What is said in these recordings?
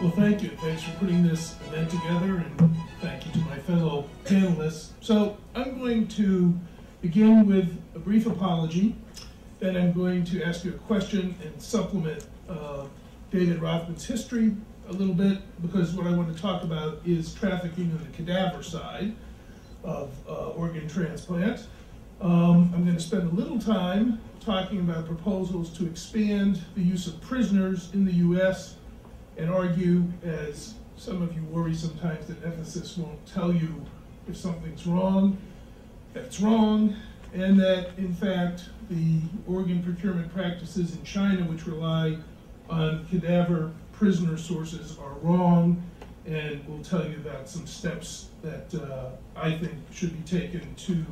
Well, thank you. Thanks for putting this event together, and thank you to my fellow panelists. So I'm going to begin with a brief apology, then I'm going to ask you a question and supplement David Rothman's history a little bit, because what I want to talk about is trafficking on the cadaver side of organ transplant. I'm going to spend a little time talking about proposals to expand the use of prisoners in the U.S. and argue, as some of you worry sometimes, that ethicists won't tell you if something's wrong, that's wrong, and that, in fact, the organ procurement practices in China, which rely on cadaver prisoner sources, are wrong, and we'll tell you about some steps that I think should be taken to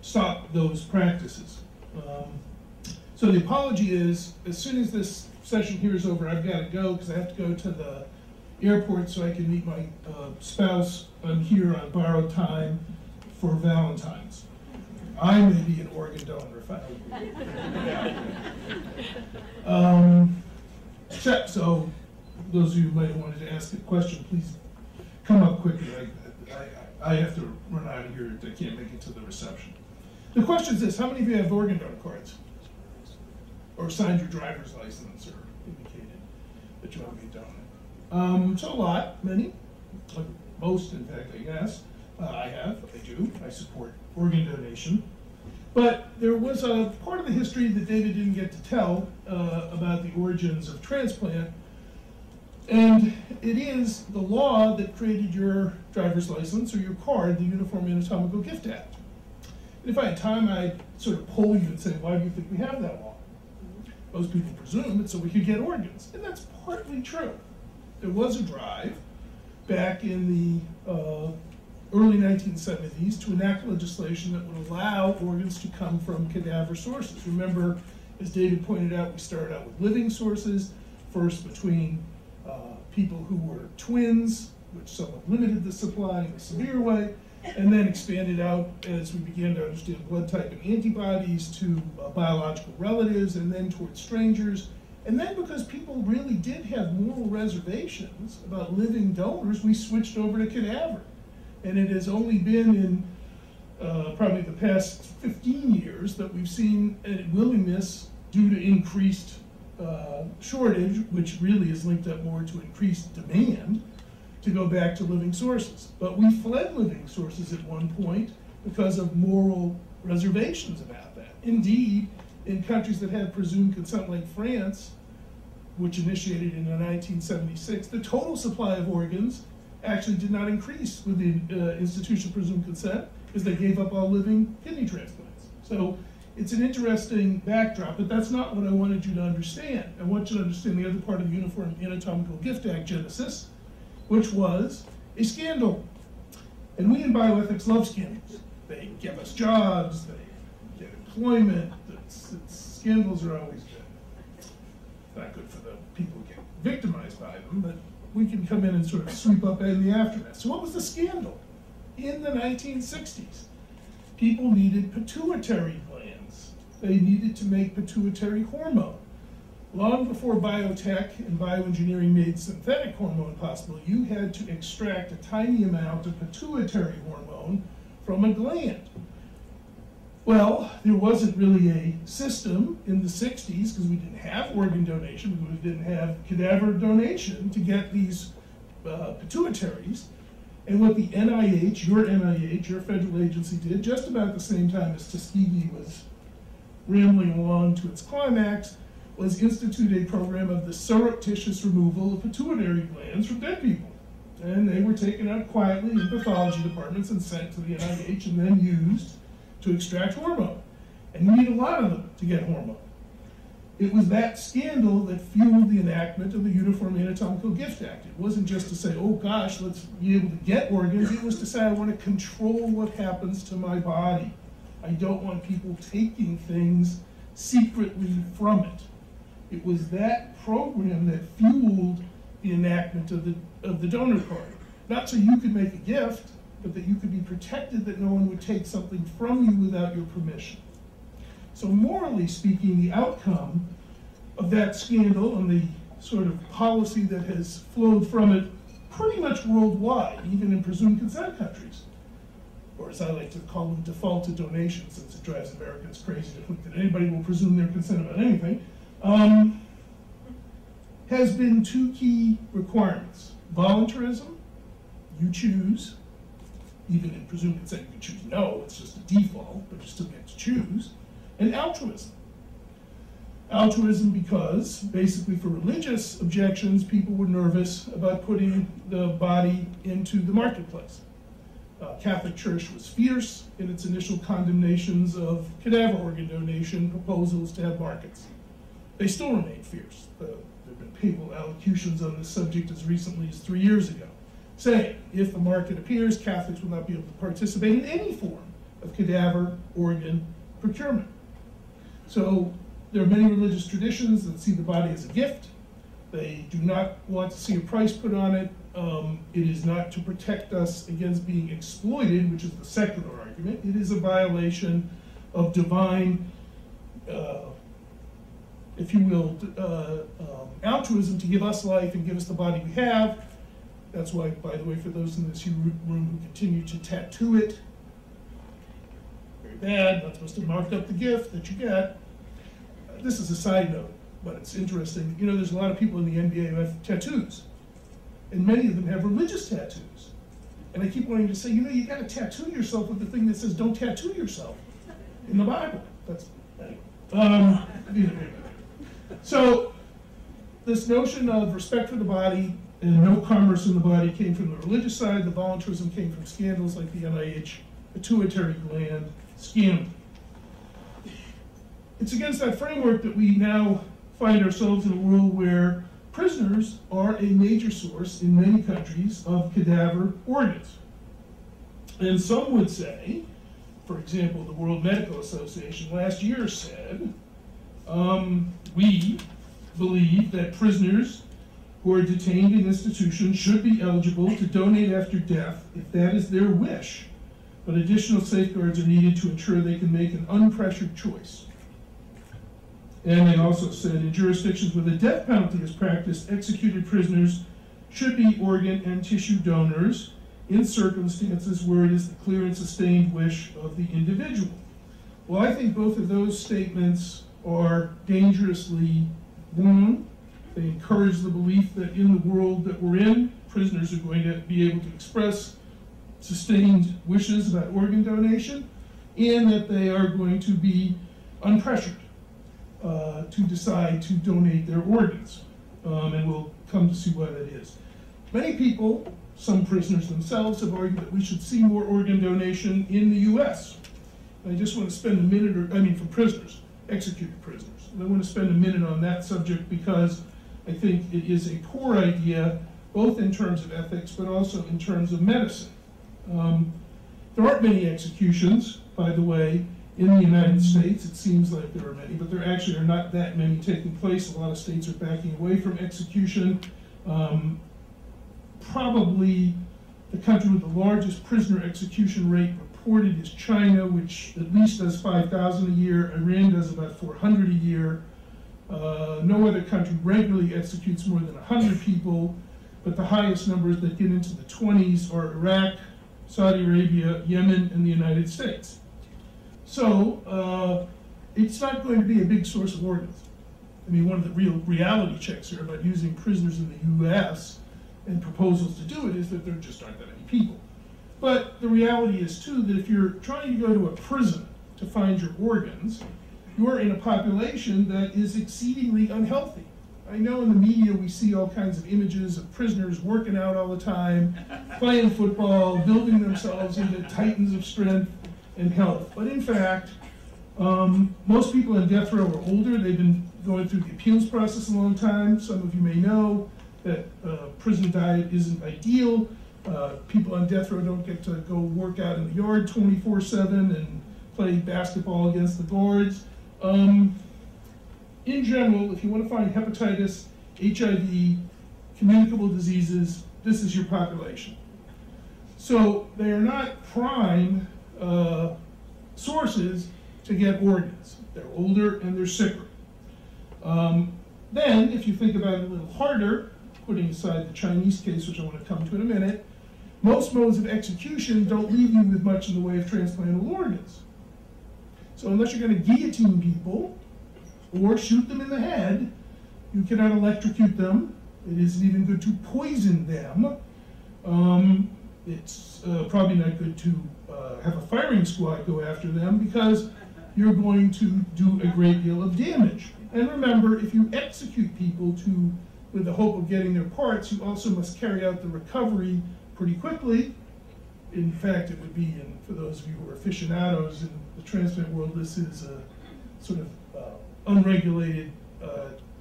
stop those practices. So the apology is, as soon as this session here is over, I've got to go because I have to go to the airport so I can meet my spouse. I'm here on borrowed time for Valentine's. I may be an organ donor if I don't. So those of you who might have wanted to ask a question, please come up quickly. I have to run out of here. I can't make it to the reception. The question is this: how many of you have organ donor cards? Or signed your driver's license or indicated that you want to be a donor? So a lot, many, most in fact, I guess. I do. I support organ donation. But there was a part of the history that David didn't get to tell about the origins of transplant. And it is the law that created your driver's license or your card, the Uniform Anatomical Gift Act. And if I had time, I'd sort of poll you and say, why do you think we have that law? Most people presume it's so we could get organs. And that's partly true. There was a drive back in the early 1970s to enact legislation that would allow organs to come from cadaver sources. Remember, as David pointed out, we started out with living sources, first between people who were twins, which somewhat limited the supply in a severe way, and then expanded out as we began to understand blood type and antibodies to biological relatives, and then towards strangers. And then because people really did have moral reservations about living donors, we switched over to cadaver. And it has only been in probably the past 15 years that we've seen a willingness, due to increased shortage, which really is linked up more to increased demand, to go back to living sources. But we fled living sources at one point because of moral reservations about that. Indeed, in countries that had presumed consent like France, which initiated in 1976, the total supply of organs actually did not increase with the institution of presumed consent because they gave up all living kidney transplants. So it's an interesting backdrop, but that's not what I wanted you to understand. I want you to understand the other part of the Uniform Anatomical Gift Act genesis, which was a scandal. And we in bioethics love scandals. They give us jobs, they get employment. Scandals are always good. Not good for the people who get victimized by them, but we can come in and sort of sweep up in the aftermath. So what was the scandal? In the 1960s, people needed pituitary glands. They needed to make pituitary hormone. Long before biotech and bioengineering made synthetic hormone possible, you had to extract a tiny amount of pituitary hormone from a gland. Well, there wasn't really a system in the 60s, because we didn't have organ donation, because we didn't have cadaver donation to get these pituitaries. And what the NIH, your federal agency, did just about the same time as Tuskegee was rambling along to its climax, was institute a program of the surreptitious removal of pituitary glands from dead people. And they were taken out quietly in pathology departments and sent to the NIH and then used to extract hormone. And you need a lot of them to get hormone. It was that scandal that fueled the enactment of the Uniform Anatomical Gift Act. It wasn't just to say, oh gosh, let's be able to get organs. It was to say, I want to control what happens to my body. I don't want people taking things secretly from it. It was that program that fueled the enactment of the donor card. Not so you could make a gift, but that you could be protected, that no one would take something from you without your permission. So morally speaking, the outcome of that scandal on the sort of policy that has flowed from it pretty much worldwide, even in presumed consent countries, or as I like to call them, defaulted donations, since it drives Americans crazy to think that anybody will presume their consent about anything, has been two key requirements. Voluntarism, you choose. Even in presumed consent, you can choose no, it's just a default, but you still get to choose. And altruism. Altruism because, basically for religious objections, people were nervous about putting the body into the marketplace. Catholic Church was fierce in its initial condemnations of cadaver organ donation proposals to have markets. They still remain fierce. There have been papal allocutions on this subject as recently as 3 years ago, saying if the market appears, Catholics will not be able to participate in any form of cadaver organ procurement. So there are many religious traditions that see the body as a gift. They do not want to see a price put on it. It is not to protect us against being exploited, which is the secular argument. It is a violation of divine, if you will, altruism to give us life and give us the body we have. That's why, by the way, for those in this room who continue to tattoo it, very bad, not supposed to mark up the gift that you get. This is a side note, but it's interesting. You know, there's a lot of people in the NBA who have tattoos, and many of them have religious tattoos. And I keep wanting to say, you know, you got to tattoo yourself with the thing that says don't tattoo yourself in the Bible. That's, anyway. So this notion of respect for the body and no commerce in the body came from the religious side. The voluntarism came from scandals like the NIH pituitary gland scandal. It's against that framework that we now find ourselves in a world where prisoners are a major source in many countries of cadaver organs. And some would say, for example, the World Medical Association last year said, we believe that prisoners who are detained in institutions should be eligible to donate after death if that is their wish, but additional safeguards are needed to ensure they can make an unpressured choice. And they also said in jurisdictions where the death penalty is practiced, executed prisoners should be organ and tissue donors in circumstances where it is the clear and sustained wish of the individual. Well, I think both of those statements are dangerously wrong. They encourage the belief that in the world that we're in, prisoners are going to be able to express sustained wishes about organ donation, and that they are going to be unpressured to decide to donate their organs. And we'll come to see why that is. Many people, some prisoners themselves, have argued that we should see more organ donation in the US. I just want to spend a minute, for prisoners, executed prisoners. And I want to spend a minute on that subject because I think it is a core idea, both in terms of ethics, but also in terms of medicine. There aren't many executions, by the way, in the United States. It seems like there are many, but there actually are not that many taking place. A lot of states are backing away from execution. Probably the country with the largest prisoner execution rate reported is China, which at least does 5,000 a year. Iran does about 400 a year. No other country regularly executes more than 100 people, but the highest numbers that get into the 20s are Iraq, Saudi Arabia, Yemen, and the United States. So it's not going to be a big source of organs. I mean, one of the real reality checks here about using prisoners in the US and proposals to do it is that there just aren't that many people. But the reality is, too, that if you're trying to go to a prison to find your organs, you're in a population that is exceedingly unhealthy. I know in the media we see all kinds of images of prisoners working out all the time, playing football, building themselves into titans of strength and health. But in fact, most people in death row are older. They've been going through the appeals process a long time. Some of you may know that prison diet isn't ideal. People on death row don't get to go work out in the yard 24/7 and play basketball against the guards. In general, if you want to find hepatitis, HIV, communicable diseases, this is your population. So they are not prime sources to get organs. They're older and they're sicker. Then, if you think about it a little harder, putting aside the Chinese case, which I want to come to in a minute, most modes of execution don't leave you with much in the way of transplantable organs. So unless you're going to guillotine people or shoot them in the head, you cannot electrocute them. It isn't even good to poison them. It's probably not good to have a firing squad go after them, because you're going to do a great deal of damage. And remember, if you execute people with the hope of getting their parts, you also must carry out the recovery pretty quickly. In fact, it would be, and for those of you who are aficionados in the transplant world, this is a sort of unregulated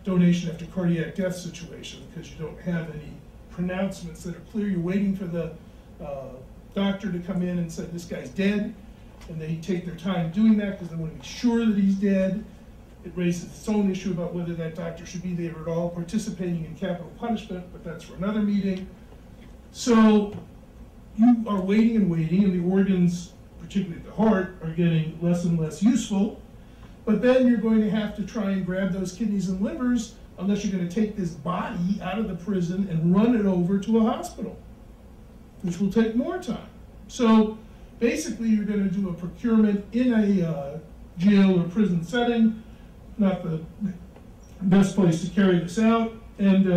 donation after cardiac death situation, because you don't have any pronouncements that are clear. You're waiting for the doctor to come in and say, this guy's dead, and they take their time doing that because they want to be sure that he's dead. It raises its own issue about whether that doctor should be there at all participating in capital punishment, but that's for another meeting. So you are waiting and waiting, and the organs, particularly the heart, are getting less and less useful. But then you're going to have to try and grab those kidneys and livers, unless you're going to take this body out of the prison and run it over to a hospital, which will take more time. So basically, you're going to do a procurement in a jail or prison setting. Not the best place to carry this out. And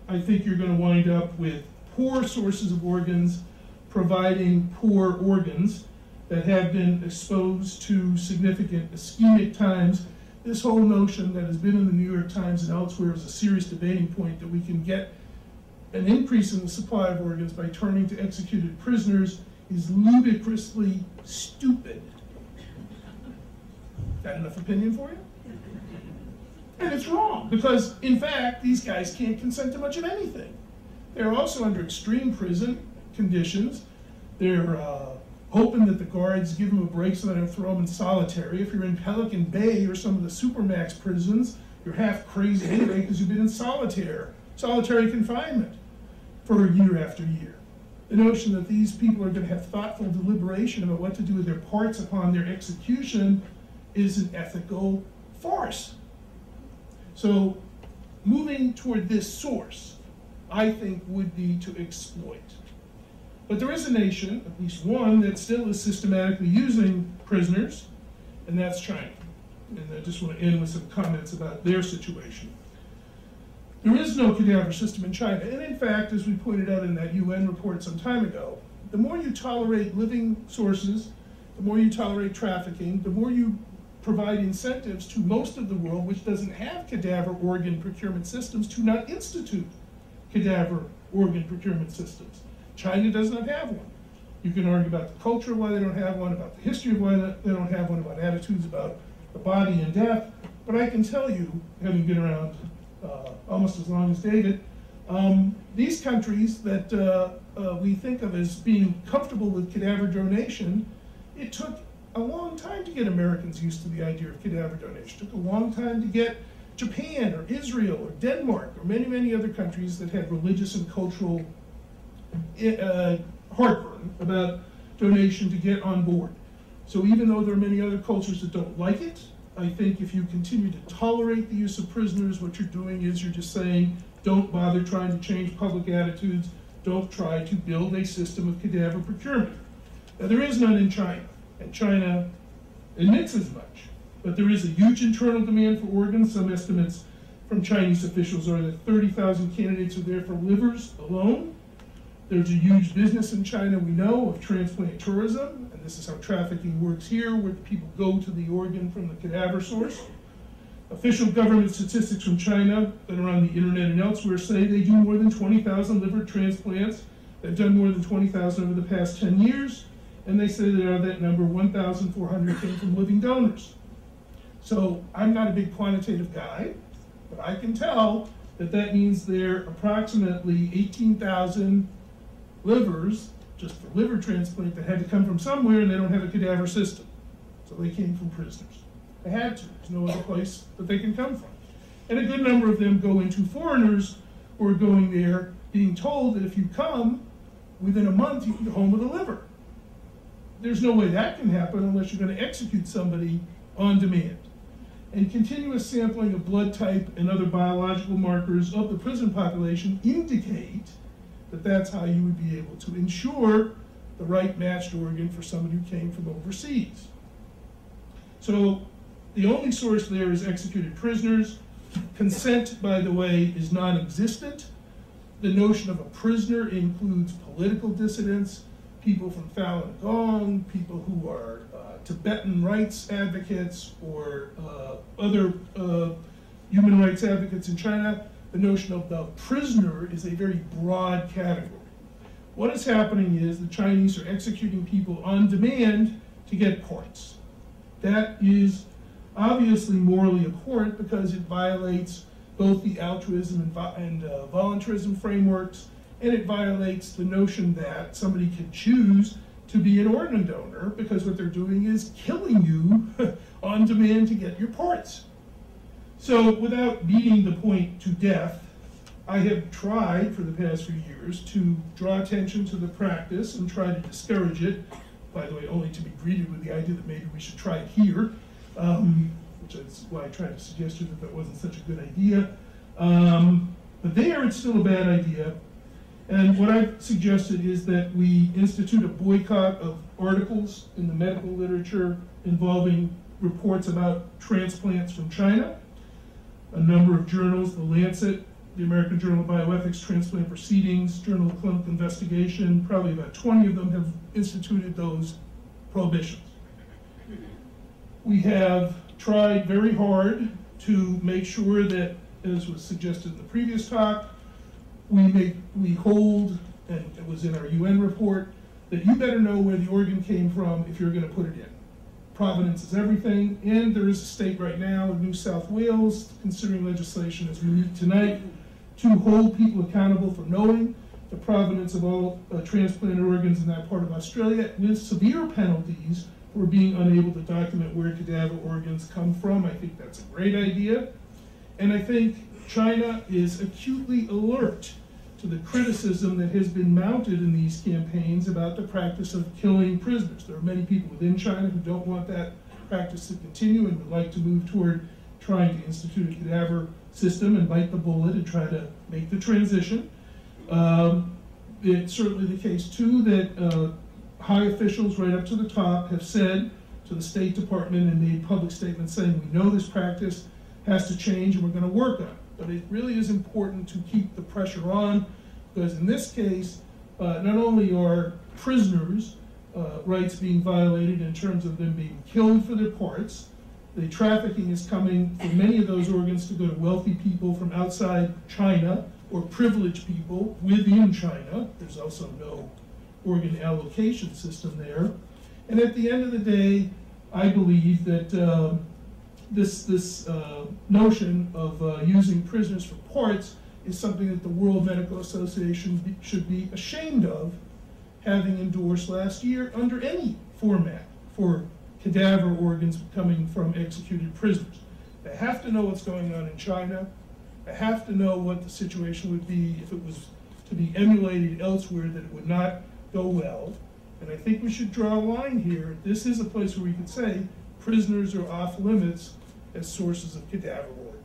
I think you're going to wind up with poor sources of organs providing poor organs that have been exposed to significant ischemic times. This whole notion that has been in the New York Times and elsewhere is a serious debating point, that we can get an increase in the supply of organs by turning to executed prisoners, is ludicrously stupid. Got enough opinion for you? And it's wrong, because in fact, these guys can't consent to much of anything. They're also under extreme prison conditions. They're hoping that the guards give them a break so they don't throw them in solitary. If you're in Pelican Bay or some of the supermax prisons, you're half crazy anyway because you've been in solitary confinement for year after year. The notion that these people are going to have thoughtful deliberation about what to do with their parts upon their execution is an ethical farce. So moving toward this source, I think, would be to exploit. But there is a nation, at least one, that still is systematically using prisoners, and that's China. And I just want to end with some comments about their situation. There is no cadaver system in China, and in fact, as we pointed out in that UN report some time ago, the more you tolerate living sources, the more you tolerate trafficking, the more you provide incentives to most of the world, which doesn't have cadaver organ procurement systems, to not institute cadaver organ procurement systems. China does not have one. You can argue about the culture of why they don't have one, about the history of why they don't have one, about attitudes about the body and death, but I can tell you, having been around almost as long as David, these countries that we think of as being comfortable with cadaver donation, it took a long time to get Americans used to the idea of cadaver donation. It took a long time to get Japan or Israel or Denmark or many, many other countries that had religious and cultural heartburn about donation to get on board. So even though there are many other cultures that don't like it, I think if you continue to tolerate the use of prisoners, what you're doing is you're just saying, don't bother trying to change public attitudes, don't try to build a system of cadaver procurement. Now, there is none in China, and China admits as much, but there is a huge internal demand for organs. Some estimates from Chinese officials are that 30,000 candidates are there for livers alone. There's a huge business in China, we know, of transplant tourism, and this is how trafficking works here, where people go to the organ from the cadaver source. Official government statistics from China that are on the internet and elsewhere say they do more than 20,000 liver transplants. They've done more than 20,000 over the past 10 years, and they say that out of that number, 1,400 came from living donors. So I'm not a big quantitative guy, but I can tell that that means there are approximately 18,000 livers, just for liver transplant, that had to come from somewhere, and they don't have a cadaver system. So they came from prisoners. They had to. There's no other place that they can come from. And a good number of them go into foreigners who are going there being told that if you come, within a month you can go home with a liver. There's no way that can happen unless you're going to execute somebody on demand. and continuous sampling of blood type and other biological markers of the prison population indicate that that's how you would be able to ensure the right matched organ for somebody who came from overseas. So the only source there is executed prisoners. Consent, by the way, is non-existent. The notion of a prisoner includes political dissidents, people from Falun Gong, people who are Tibetan rights advocates, or other human rights advocates in China. The notion of the prisoner is a very broad category. What is happening is the Chinese are executing people on demand to get parts. That is obviously morally abhorrent because it violates both the altruism and voluntarism frameworks, and it violates the notion that somebody can choose to be an organ donor, because what they're doing is killing you on demand to get your parts. So without beating the point to death, I have tried for the past few years to draw attention to the practice and try to discourage it, by the way, only to be greeted with the idea that maybe we should try it here, which is why I tried to suggest to you that wasn't such a good idea. But there it's still a bad idea. And what I've suggested is that we institute a boycott of articles in the medical literature involving reports about transplants from China. A number of journals, the Lancet, the American Journal of Bioethics, Transplant Proceedings, Journal of Clinical Investigation, probably about 20 of them have instituted those prohibitions. We have tried very hard to make sure that, as was suggested in the previous talk, we hold, and it was in our UN report, that you better know where the organ came from if you're going to put it in. Provenance is everything, and there is a state right now in New South Wales considering legislation as we meet tonight to hold people accountable for knowing the provenance of all transplanted organs in that part of Australia, with severe penalties for being unable to document where cadaver organs come from. I think that's a great idea. And I think China is acutely alert to the criticism that has been mounted in these campaigns about the practice of killing prisoners. There are many people within China who don't want that practice to continue and would like to move toward trying to institute a cadaver system and bite the bullet and try to make the transition. It's certainly the case, too, that high officials right up to the top have said to the State Department and made public statements saying, we know this practice has to change and we're going to work on it. But it really is important to keep the pressure on, because in this case, not only are prisoners' rights being violated in terms of them being killed for their parts, the trafficking is coming for many of those organs to go to wealthy people from outside China or privileged people within China. There's also no organ allocation system there. And at the end of the day, I believe that this notion of using prisoners for parts is something that the World Medical Association should be ashamed of having endorsed last year under any format for cadaver organs coming from executed prisoners. They have to know what's going on in China. They have to know what the situation would be if it was to be emulated elsewhere, that it would not go well. And I think we should draw a line here. This is a place where we could say prisoners are off limits as sources of cadaver organs.